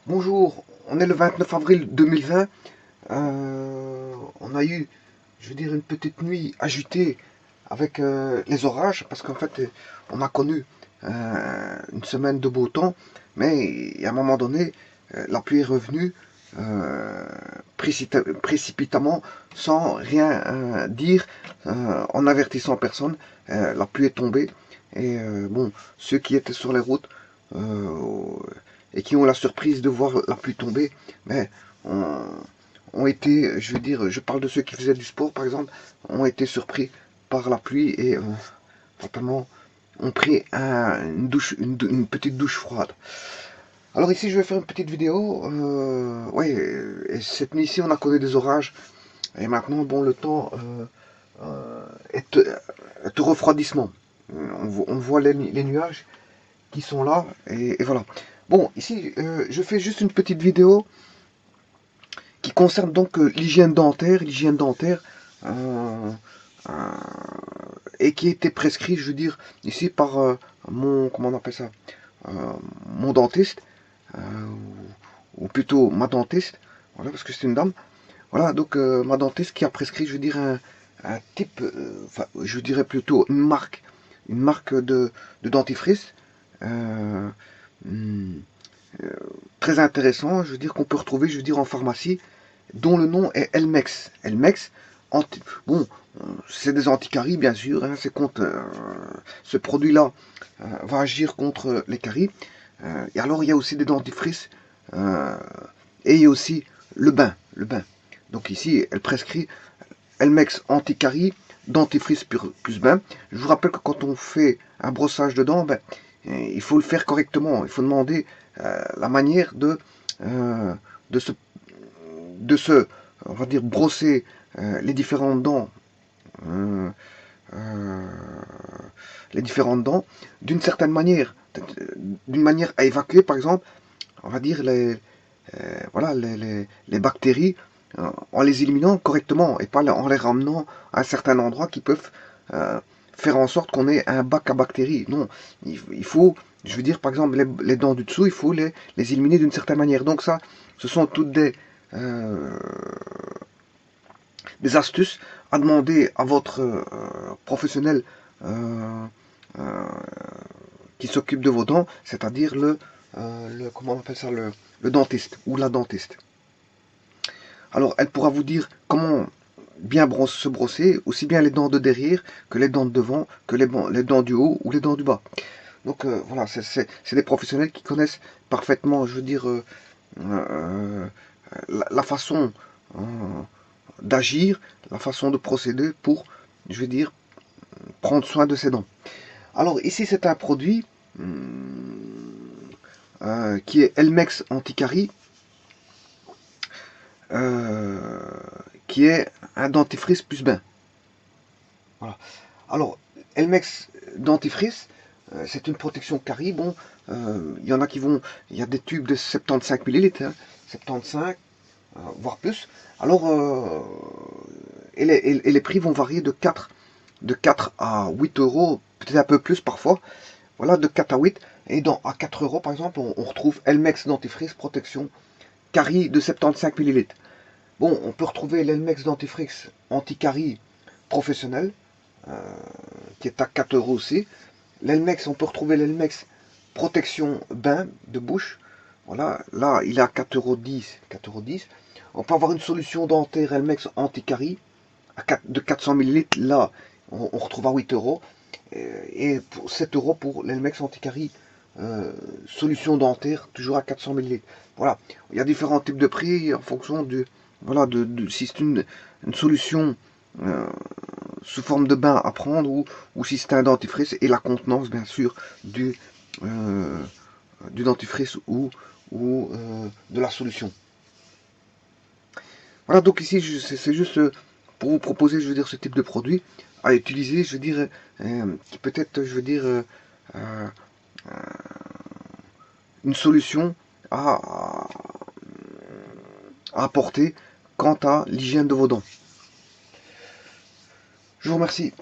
Bonjour, on est le 29 avril 2020. On a eu, je veux dire, une petite nuit agitée avec les orages, parce qu'en fait, on a connu une semaine de beau temps, mais à un moment donné, la pluie est revenue précipitamment, sans rien dire, en avertissant personne. La pluie est tombée, et bon, ceux qui étaient sur les routes, euh, et qui ont la surprise de voir la pluie tomber, mais ont, ont été, je veux dire, je parle de ceux qui faisaient du sport par exemple, ont été surpris par la pluie et fatalement ont pris une petite douche froide. Alors ici je vais faire une petite vidéo, ouais, et cette nuit-ci on a connu des orages, et maintenant bon le temps est au refroidissement. On voit les nuages qui sont là, et voilà. Bon, ici, je fais juste une petite vidéo qui concerne donc l'hygiène dentaire, euh, euh, et qui a été prescrit, je veux dire, ici par mon, comment on appelle ça, euh, mon dentiste, euh, ou plutôt ma dentiste, voilà, parce que c'est une dame. Voilà, donc ma dentiste qui a prescrit, je veux dire, un type, enfin, je dirais plutôt une marque de dentifrice. Euh, hmm, Très intéressant, je veux dire qu'on peut retrouver, je veux dire en pharmacie, dont le nom est Elmex. Elmex, bon, c'est des anticaries bien sûr, hein, c'est contre ce produit-là va agir contre les caries. Et alors il y a aussi des dentifrices euh, et il y a aussi le bain. Donc ici, elle prescrit Elmex anticarie, dentifrice plus bain. Je vous rappelle que quand on fait un brossage de dents, ben, il faut le faire correctement. Il faut demander la manière euh, de, se, de se, on va dire, brosser les différentes dents. euh, euh, les différentes dents d'une certaine manière, d'une manière à évacuer, par exemple, on va dire voilà, les bactéries en les éliminant correctement et pas en les ramenant à un certain endroit qui peuvent faire en sorte qu'on ait un bac à bactéries. Non, il faut, je veux dire, par exemple, les dents du dessous, il faut les éliminer d'une certaine manière. Donc ça, ce sont toutes des astuces à demander à votre professionnel euh, euh, qui s'occupe de vos dents, c'est-à-dire comment on appelle ça, le dentiste ou la dentiste. Alors, elle pourra vous dire comment bien se brosser, aussi bien les dents de derrière que les dents de devant, que les dents du haut ou les dents du bas. Donc voilà, c'est des professionnels qui connaissent parfaitement, je veux dire, euh, la façon euh, d'agir, la façon de procéder pour, je veux dire, prendre soin de ses dents. Alors ici, c'est un produit qui est Elmex Anticarie, euh, qui est un dentifrice plus bain. Voilà. Alors, Elmex dentifrice, c'est une protection carie. Bon, il y en a qui vont, il y a des tubes de 75 millilitres, hein, 75, voire plus. Alors, et les prix vont varier de 4 à 8 euros, peut-être un peu plus parfois. Voilà, de 4 à 8. Et à 4 euros, par exemple, on retrouve Elmex dentifrice protection carie de 75 millilitres. Bon, on peut retrouver l'Elmex dentifrice anti-carie professionnel, euh, qui est à 4 euros aussi. L'Elmex, on peut retrouver l'Elmex protection bain de bouche. Voilà, là, il est à 4,10 €. 4,10 €. On peut avoir une solution dentaire Elmex anti-carie de 400 millilitres. Là, on retrouve à 8 euros. Et pour 7 euros pour l'Elmex anti-carie solution dentaire, toujours à 400 millilitres. Voilà, il y a différents types de prix en fonction voilà, si c'est une solution sous forme de bain à prendre ou si c'est un dentifrice et la contenance bien sûr euh, du dentifrice ou de la solution. Voilà, donc ici c'est juste pour vous proposer, je veux dire, ce type de produit à utiliser, je veux dire, qui peut-être, je veux dire, euh, une solution à, à apporter quant à l'hygiène de vos dents. Je vous remercie.